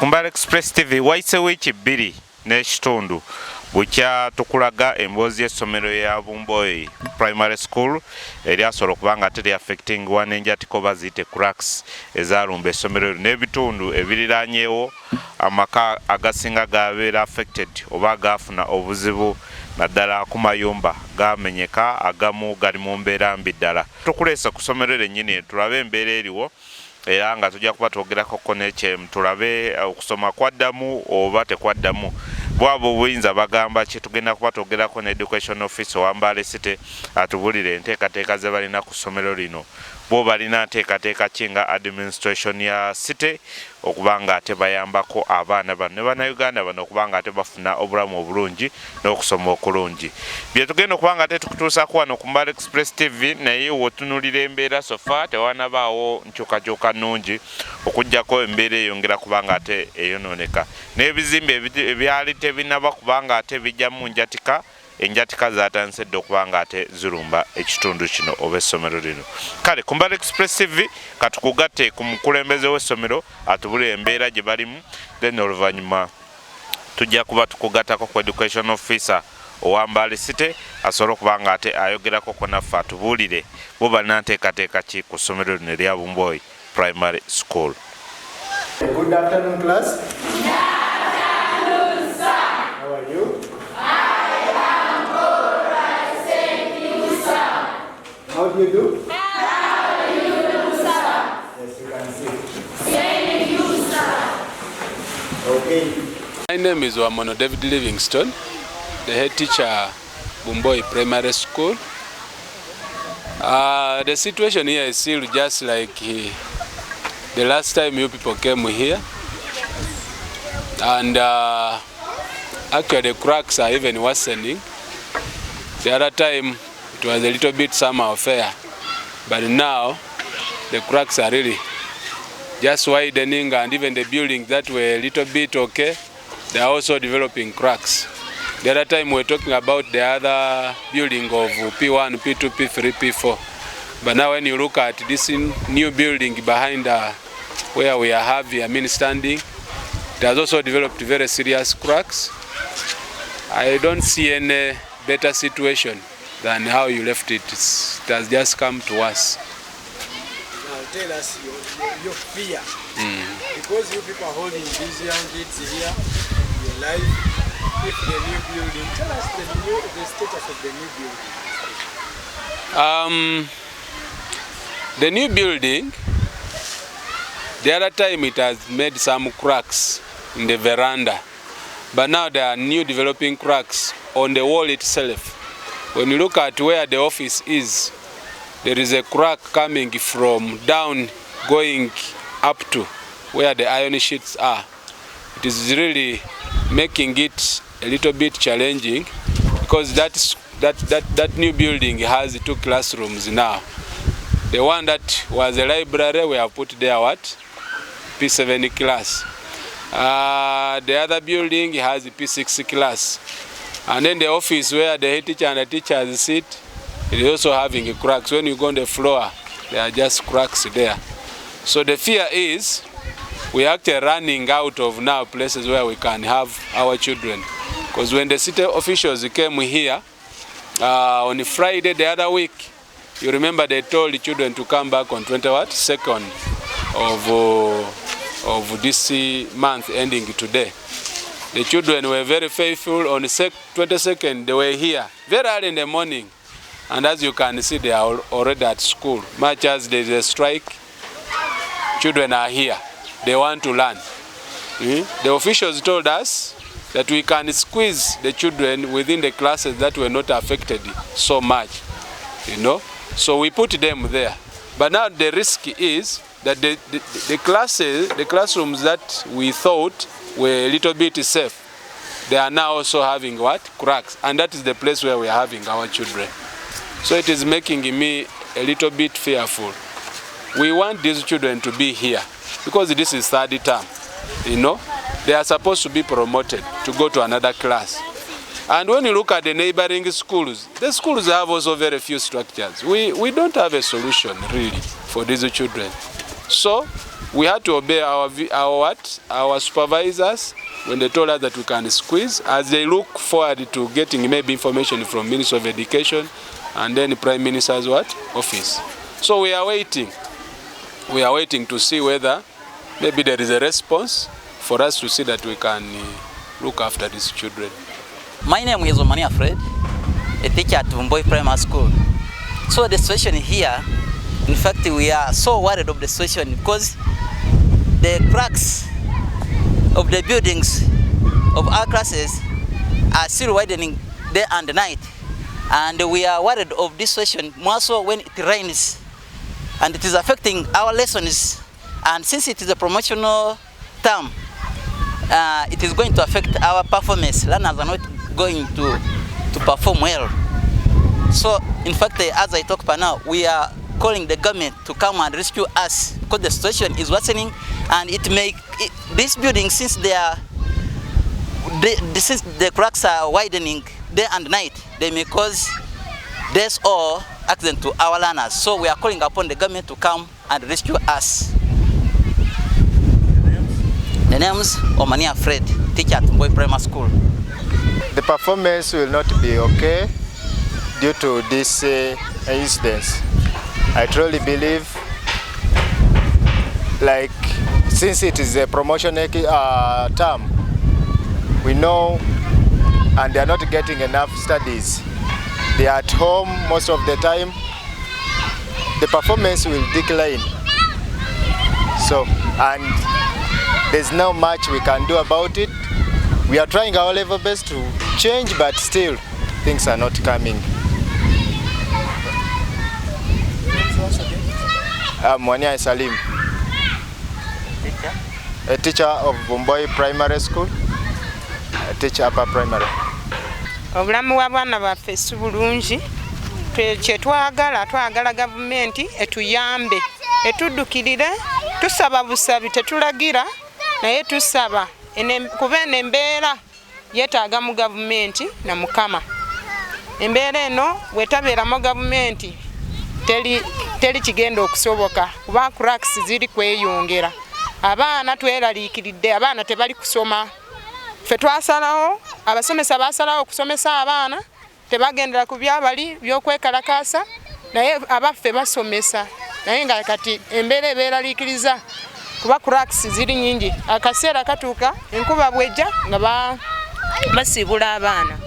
Bumboi Express TV waise wiki bbiri n'ekitundu bukya tukulaga emboozi y'essomero ya Bumboi Primary School eryasobola okuba nga teri affecting n'enjatiko baziyite cracks ezaalumba essomero n'ebitundu ebiriraanyeewo amaka agasinga gabeera affected oba gaafuna obuzibu naddala ku mayumba gamenyeka agamu gali mu mbeera mbi ddala. Tukuleesa ku ssomero lyennyini tulabe embeera eriwo era nga tujja kuba twogerako n'ekyemu tulabe okusoma kwaddamu oba tekwaddamu. Bwabo obuyinza bagamba kye tugenda kuba twogerako ne Education Office owa Mbale City atubulire enteekateeka ze balina ku ssomero lino. Bo balina nteekateeka ki nga administration ya City okuba nga ate bayambako abaana bano ne bannayuganda bano okuba nga ate bafuna obulamu obulungi n'okusoma okulungi. Bye tugenda okuba nga ate tukutuusako wano ku Bumboi Express TV naye wotunulira embeera sofa tewanabaawo nkyukakyuka nnungi okuggyako embeera eyongera kuba nga ate eyonooneka. N'ebizimbe ebyali tebinaba kuba nga ate bijjamu njatika enjatika zatandise dda okuba nga ate zirumba ekitundu kino oba essomero lino. Kale ku Bumboi Express TV katukugatte ku mukulembeze w'essomero atubulire embeera gye balimu, then oluvannyuma tujja kuba tukugattako ku Education Officer owa Mbale City asobole okuba nga ate ayogerako ko naffe atubuulire bo balina nteekateeka ki ku ssomero lino erya Bumboi Primary School. Good afternoon, class. Good afternoon, sir. How are you? How do you do? How do you do, sir? Yes, you can see. Thank you, sir. Okay. My name is Wamono David Livingstone, the head teacher Bumboi Primary School. The situation here is still just like the last time you people came here. And actually the cracks are even worsening. The other time it was a little bit summer affair, but now the cracks are really just widening, and even the buildings that were a little bit okay, they are also developing cracks. The other time we were talking about the other building of P1, P2, P3, P4, but now when you look at this new building behind where we are having, standing, it has also developed very serious cracks. I don't see any better situation than how you left it. It has just come to us. Now tell us your fear. Because you people are holding these young kids here in your life, if the new building, tell us the status of the new building. The new building, the other time it has made some cracks in the veranda, but now there are new developing cracks on the wall itself. When you look at where the office is, there is a crack coming from down going up to where the iron sheets are. It is really making it a little bit challenging because that new building has 2 classrooms now. The one that was a library, we have put there what? P7 class. The other building has a P6 class. And then the office where the head teacher and the teachers sit, it is also having cracks. When you go on the floor, there are just cracks there. So the fear is we are actually running out of now places where we can have our children. Because when the city officials came here on Friday the other week, you remember they told the children to come back on 2nd of this month ending today. The children were very faithful. On the 22nd, they were here very early in the morning. And as you can see, they are already at school. Much as there is a strike, children are here. They want to learn. The officials told us that we can squeeze the children within the classes that were not affected so much. So we put them there. But now the risk is that the classrooms that we thought were a little bit safe, they are now also having what? Cracks. And that is the place where we are having our children. So it is making me a little bit fearful. We want these children to be here because this is 3rd term. They are supposed to be promoted to go to another class. And when you look at the neighboring schools, the schools have also very few structures. We don't have a solution really for these children. So we had to obey our supervisors when they told us that we can squeeze, as they look forward to getting maybe information from Ministry of Education and then the Prime Minister's office. So we are waiting. We are waiting to see whether maybe there is a response for us to see that we can look after these children. My name is Omania Fred, a teacher at Bumboi Primary School. So the situation here, in fact, we are so worried of the situation because the cracks of the buildings of our classes are still widening day and night. And we are worried of this situation more so when it rains. And it is affecting our lessons. And since it is a promotional term, it is going to affect our performance. Learners are not going to perform well. So, in fact, as I talk about now, we are calling the government to come and rescue us because the situation is worsening, and it may this building, since since the cracks are widening day and night, they may cause death or accident to our learners. So we are calling upon the government to come and rescue us. The name is Omania Fred, teacher at Bumboi Primary School. The performance will not be okay due to this incidents. I truly believe, like, since it is a promotional term, we know, and they are not getting enough studies. They are at home most of the time. The performance will decline. So, and there's not much we can do about it. We are trying our level best to change, but still, things are not coming. Mwania Salim, a teacher of Bumboi Primary School, a teacher upper primary. Obulamu bw'abaana baffe si bulungi. Kye twagala gavumenti etuyambe, etuddukirire. Tusaba busabi, tetulagira naye tusaba kuba eno embeera yeetaaga mu gavumenti na Mukama. Embeera eno wetabeeramu gavumenti teri kigenda okusoboka kuba cracks ziri kweyongera. Abaana tweraliikiridde, abaana tebali kusoma. Ffe twasalawo, abasomesa basalawo okusomesa abaana, tebagendera ku byabali by'okwekalakaasa, naye abaffe basomesa. Naye nga kati embeera ebeeraliikiriza kuba cracks ziri nyingi. Akaseera katuuka enkuba bwejja nga basiibula abaana.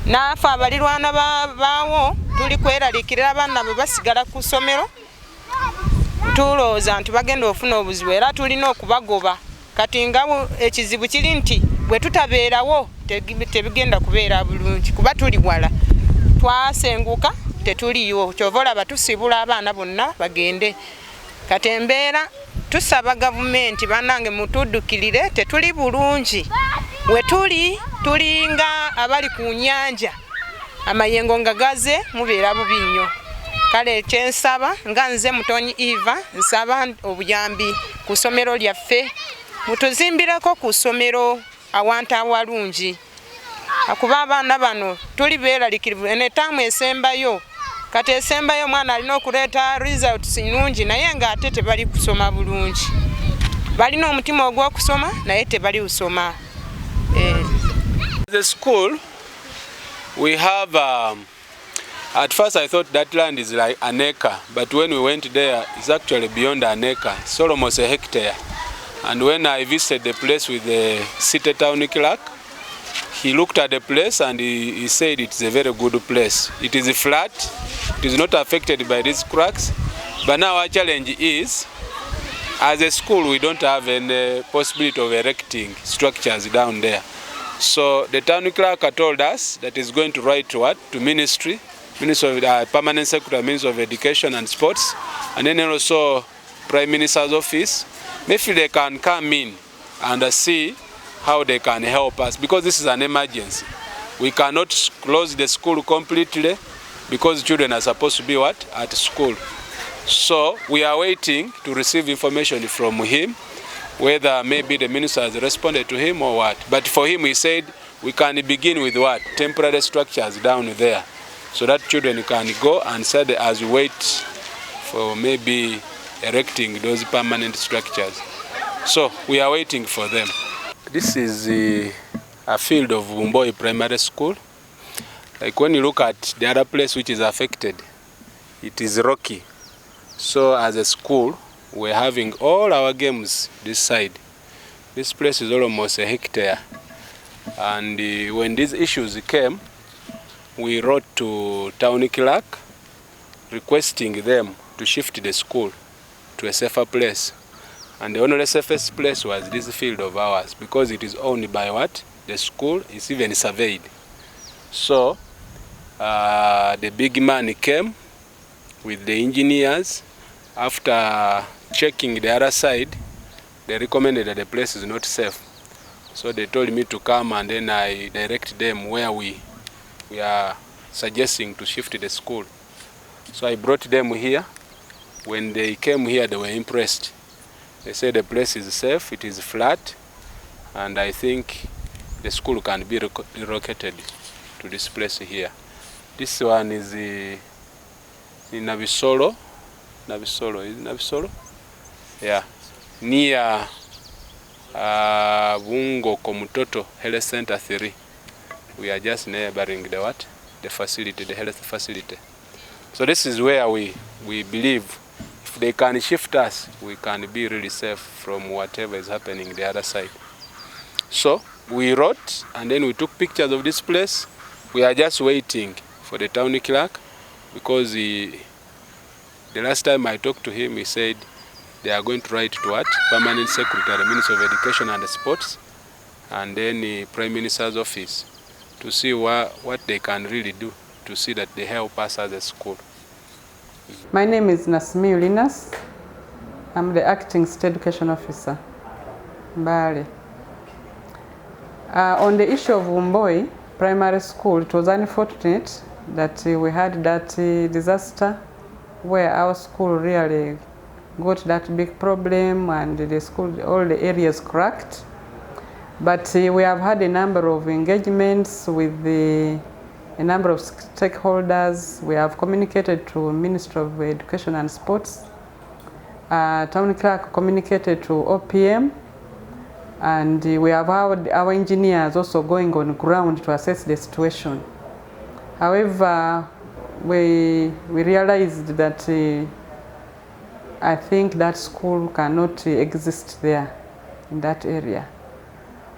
Naafe abalirwana baawo tuli kweraliikirira abaana bwe basigala ku ssomero, tulowooza nti bagenda ofuna obuzibu era tulina okubagoba. Kati nga ekizibu kiri nti bwe tutabeerawo tebigenda kubeera bulungi kuba tuli wala. Twasenguka tetuliyo, kyova olaba tusiibula abaana bonna bagende. Kati embeera tusaba gavumenti bannange mutuddukirire, tetuli bulungi. We tuli nga abali ku nnyanja, amayengo nga gaze mubeera bubi nnyo. Kale kyensaba nga nze Mutonyi Eva nsaba obuyambi ku ssomero lyaffe, mutuzimbireko ku ssomero awantu awalungi. Akuba abaana bano tuli beeraliikirivu. Enetaamu esembayo, kati esembayo omwana alina okuleeta results nnungi naye ng'ate tebali kusoma bulungi. Balina omutima ogw'okusoma naye tebali kusoma. The school, we have, at first I thought that land is like an acre, but when we went there, it's actually beyond an acre. It's almost a hectare. And when I visited the place with the city town clerk, he looked at the place and he said it's a very good place. It is flat, it is not affected by these cracks. But now our challenge is, as a school, we don't have any possibility of erecting structures down there. So the town clerk told us that he's going to write to Ministry of Permanent Secretary, Ministry of Education and Sports, and then also Prime Minister's office. Maybe they can come in and see how they can help us, because this is an emergency. We cannot close the school completely because children are supposed to be at school. So we are waiting to receive information from him, whether maybe the minister has responded to him or what. But for him, he said we can begin with temporary structures down there, so that children can go and study as we wait for maybe erecting those permanent structures. So we are waiting for them. This is a field of Bumboi Primary School. Like when you look at the other place which is affected, it is rocky. So as a school, we're having all our games this side. This place is almost a hectare. And when these issues came, we wrote to town clerk requesting them to shift the school to a safer place. And the only safest place was this field of ours because it is owned by what? The school is even surveyed. So the big man came with the engineers. After checking the other side, they recommended that the place is not safe. So they told me to come and then I direct them where we are suggesting to shift the school. So I brought them here. When they came here, they were impressed. They said the place is safe, it is flat, and I think the school can be relocated to this place here. This one is in Navisolo. Navisolo, is it Navisolo? Yeah. Near Bungo Komutoto Health Center 3. We are just neighboring the what? The facility, the health facility. So this is where we believe if they can shift us, we can be really safe from whatever is happening the other side. So we wrote and then we took pictures of this place. We are just waiting for the town clerk because the last time I talked to him, he said they are going to write to what? Permanent Secretary, Minister of Education and Sports, and then the Prime Minister's office to see what they can really do to see that they help us as a school. My name is Nasmi Ulinas. I'm the Acting State Education Officer, Mbale. On the issue of Bumboi Primary School, it was unfortunate that we had that disaster where our school really got that big problem and the school, all the areas cracked. But we have had a number of engagements with a number of stakeholders. We have communicated to Ministry of Education and Sports. Town clerk communicated to OPM. And we have had our engineers also going on ground to assess the situation. However, we realized that I think that school cannot exist there in that area.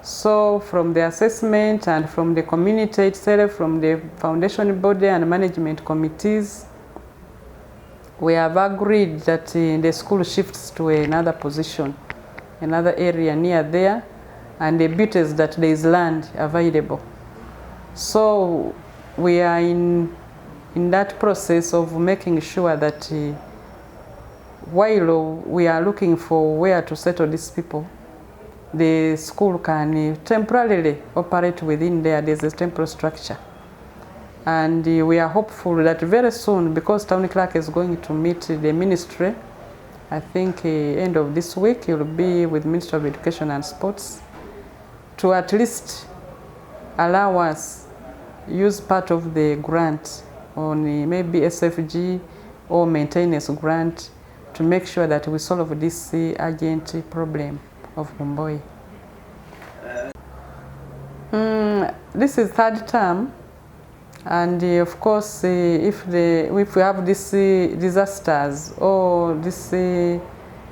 So from the assessment and from the community itself, from the foundation body and management committees, we have agreed that the school shifts to another position, another area near there, and the beauty is that there is land available. So we are in that process of making sure that while we are looking for where to settle these people, the school can temporarily operate within there. There's a temporary structure. And we are hopeful that very soon, because town clerk is going to meet the ministry, I think end of this week, he will be with Ministry of Education and Sports to at least allow us use part of the grant on maybe SFG or maintenance grant to make sure that we solve this urgent problem of Bumboi. This is third term, and of course, if we have these disasters or these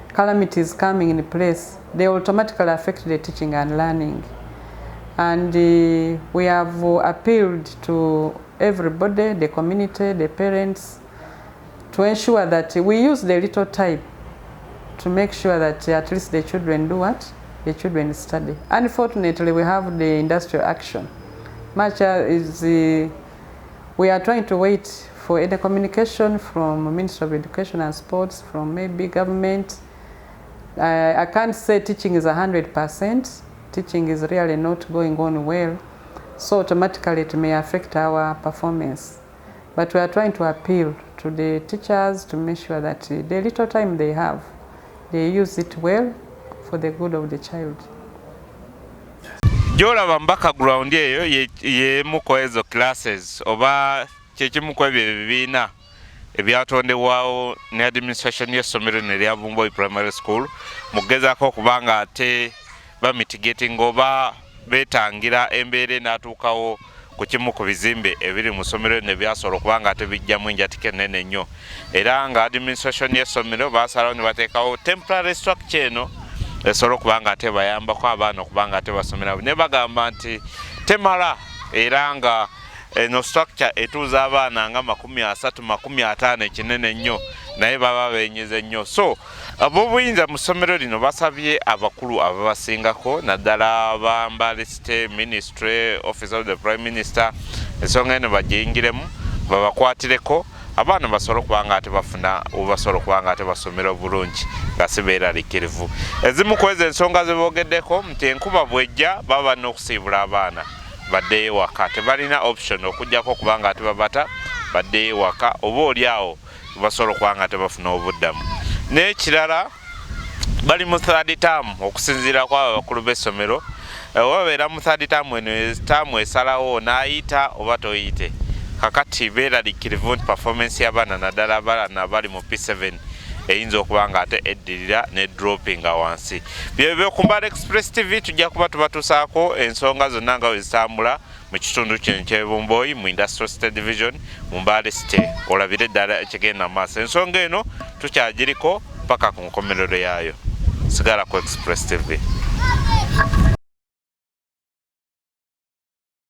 calamities coming in place, they automatically affect the teaching and learning. And we have appealed to everybody, the community, the parents, to ensure that we use the little time to make sure that at least the children do what? The children study. Unfortunately, we have the industrial action. Much is we are trying to wait for any communication from Ministry of Education and Sports, from maybe government. I can't say teaching is 100%. Teaching is really not going on well, so automatically it may affect our performance. But we are trying to appeal to the teachers to make sure that the little time they have, they use it well for the good of the child. Jola mbaka ground eyo ye muko ezo classes oba chechimuko ebyo bibina ebyatondebwawo ne administration y'essomero nerya Bumboi Primary School mugezaako okubanga ate bamitigating oba betangira embeera n'atuukawo ku kimu ku bizimbe ebiri mu ssomero ne byasobola okubanga ate bijjamu enjatiko ennene nnyo era nga administration y'essomero baasalawo ne bateekawo temporary structure eno esobola okubanga ate bayambako abaana okubanga ate basomera ne bagamba nti temala era nga eno structure etuuza abaana nga 30-50 ekinene nnyo naye baba benyeze nnyo so ab'obuyinza mu ssomero lino basabye abakulu ababasingako naddala Bumboi State Ministry Office of the Prime Minister ensonga eno bagiyingiremu babakwatireko abaana basobola okubanga ate bafuna basobola okubanga ate basomera obulungi nga si beeraliikirivu ezimu ku ezo ensonga ze boogeddeko nti enkuba bw'ejja baba balina okusiibula abaana baddeyo waka tebalina option okujjako okubanga ate babata baddeyo waka oba oli awo basobola okubanga ate bafuna obuddamu n'ekirala bali mu third term okusinziira kwabo abakulu b'essomero wabeera mu third term eno term esalawo n'ayita oba toyite kakati beeraliikirivu nti performance y'abaana naddala abaana bali mu P7 eyinza okubanga ate eddirira ne dropping wansi byebyo ku Mbale Express TV tujja kuba tubatuusaako ensonga zonna nga bwe zitambula mu kitundu kino ky'e Bumboi mu Industrial State Division mu Mbale State olabire ddala ekigenda mu maaso ensonga eno tukyagiriko paka ku nkomerero yaayo sigala ku Express TV.